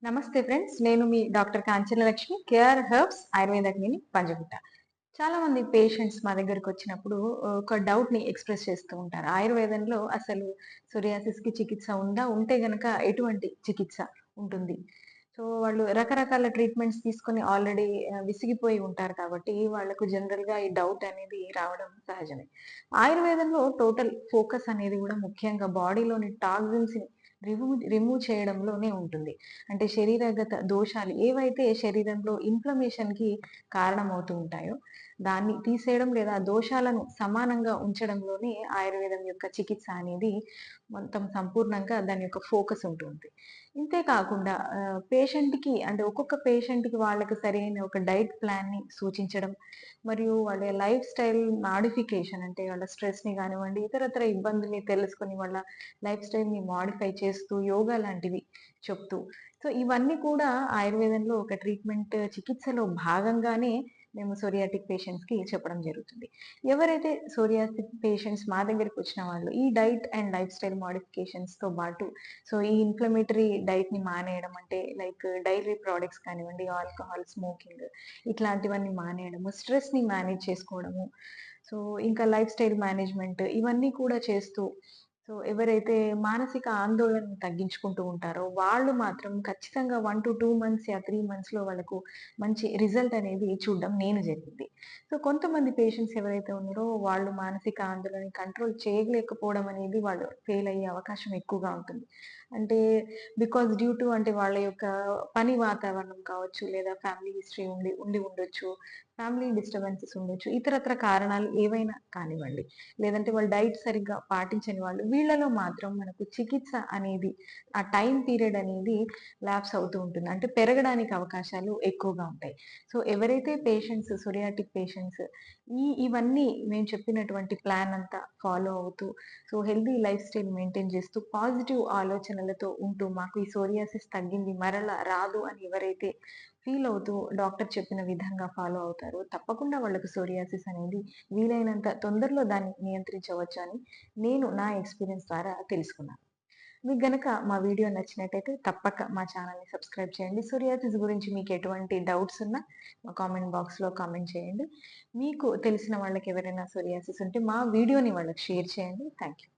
నమస్తే ఫ్రెండ్స్. నేను మీ doctor Kanchana Lakshmi, KR herbs Ayurveda clinic Panjagutta. చాలా మంది పేషెంట్స్ మా దగ్గరకొచ్చినప్పుడు ఒక డౌట్‌ని ఎక్స్‌ప్రెస్ చేస్తూ ఉంటారు. ఆయుర్వేదంలో అసలు సోరియాసిస్‌కి చికిత్స ఉందా? ఉంటే గనక ఎటువంటి చికిత్స ఉంటుంది? సో, వాళ్ళు రకరకాల ట్రీట్మెంట్స్ తీసుకొని ఆల్రెడీ విసిగిపోయి ఉంటారు కాబట్టి, వాళ్ళకు జనరల్‌గా ఈ డౌట్ అనేది రావడం సహజమే. ఆయుర్వేదంలో టోటల్ ఫోకస్ అనేది గూడా ముఖ్యంగా బాడీలోని టాక్సిన్స్‌ని రిమూవ్ చేయడంలోనే ఉంటుంది. అంటే శరీరగత దోషాలు ఏవైతే శరీరంలో ఇన్‌ఫ్లమేషన్‌కి కారణమవుతూ ఉంటాయో, దాన్ని తీసేయడం లేదా దోషాలను సమానంగా ఉంచడంలోనే ఆయుర్వేదం యొక్క చికిత్స అనేది మొత్తం సంపూర్ణంగా దాని యొక్క ఫోకస్ ఉంటుంది. ఇంతే కాకుండా పేషెంట్‌కి అంటే ఒక్కొక్క పేషెంట్‌కి వాళ్ళకి సరైన ఒక డైట్ ప్లాన్‌ని సూచించడం, మరియు వాళ్ళ లైఫ్ స్టైల్ మాడిఫికేషన్ అంటే వాళ్ళ స్ట్రెస్‌ని గానివ్వండి, ఇతరత్ర ఇబ్బందుల్ని తెలుసుకొని వాళ్ళ లైఫ్ స్టైల్‌ని మోడిఫై చేస్తూ యోగా లాంటివి చెప్తూ సో, ఇవన్నీ కూడా ఆయుర్వేదంలో ఒక ట్రీట్మెంట్ చికిత్సలో భాగంగానే మేము సోరియాటిక్ పేషెంట్స్‌కి చెప్పడం జరుగుతుంది. ఎవరైతే సోరియాసిస్ పేషెంట్స్ మా దగ్గరికొచ్చిన వాళ్ళు ఈ డైట్ అండ్ లైఫ్ స్టైల్ మోడిఫికేషన్స్‌తో పాటు సో, ఈ ఇన్‌ఫ్లమేటరీ డైట్‌ని మానేయడం అంటే లైక్ డైరీ ప్రొడక్ట్స్ కానివ్వండి, ఆల్కహాల్, స్మోకింగ్ ఇట్లాంటివన్నీ మానేయడము, స్ట్రెస్‌ని మేనేజ్ చేసుకోవడము. సో, ఇంకా లైఫ్ స్టైల్ మేనేజ్‌మెంట్ ఇవన్నీ కూడా చేస్తూ సో, ఎవరైతే మానసిక ఆందోళనను తగ్గించుకుంటూ ఉంటారో, వాళ్ళు మాత్రం ఖచ్చితంగా 1-2 మంత్స్ 3 మంత్స్‌లో వాళ్ళకు మంచి రిజల్ట్ అనేది చూడడం నేను జరిగింది. సో, కొంతమంది పేషెంట్స్ ఎవరైతే ఉన్నారో, వాళ్ళు మానసిక ఆందోళనని కంట్రోల్ చేయలేకపోవడం అనేది వాళ్ళు ఫెయిల్ అయ్యే అవకాశం ఎక్కువగా ఉంటుంది. అంటే డ్యూ టు అంటే వాళ్ళ యొక్క పని వాతావరణం కావచ్చు, లేదా ఫ్యామిలీ హిస్టరీ ఉండి ఉండొచ్చు. ఫ్యామిలీ డిస్టర్బెన్సెస్ ఉండొచ్చు. ఇతరత్ర కారణాలు ఏవైనా కానివ్వండి. లేదంటే వాళ్ళు డైట్ సరిగ్గా పాటించని వాళ్ళు. వీళ్ళలో మాత్రం మనకు చికిత్స అనేది ఆ టైమ్ పీరియడ్ అనేది ల్యాప్స్ అవుతూ ఉంటుంది. అంటే పెరగడానికి అవకాశాలు ఎక్కువగా ఉంటాయి. సో, ఎవరైతే పేషెంట్స్ సోరియాటిక్ పేషెంట్స్ ఇవన్నీ మేము చెప్పినటువంటి ప్లాన్ అంతా ఫాలో అవుతూ so, healthy life style maintain చేస్తూ పాజిటివ్ ఆలోచనలతో ఉంటూ మాకు ఈ సోరియాసిస్ తగ్గింది మరలా రాదు అని ఎవరైతే ఫీల్ అవుతూ డాక్టర్ చెప్పిన విధంగా ఫాలో అవుతారో తప్పకుండా వాళ్ళకి సోరియాసిస్ అనేది వీలైనంత తొందరలో దాన్ని నియంత్రించవచ్చు అని నేను నా ఎక్స్‌పీరియన్స్ ద్వారా తెలుసుకున్నాను. మీకు గనక మా వీడియో నచ్చినట్టయితే తప్పక మా ఛానెల్‌ని సబ్స్క్రైబ్ చేయండి. సోరియాసిస్ గురించి మీకు ఎటువంటి డౌట్స్ ఉన్నా మా కామెంట్ బాక్స్‌లో కామెంట్ చేయండి. మీకు తెలిసిన వాళ్ళకి ఎవరైనా సోరియాసిస్ ఉంటే మా వీడియోని వాళ్ళకి షేర్ చేయండి. Thank you.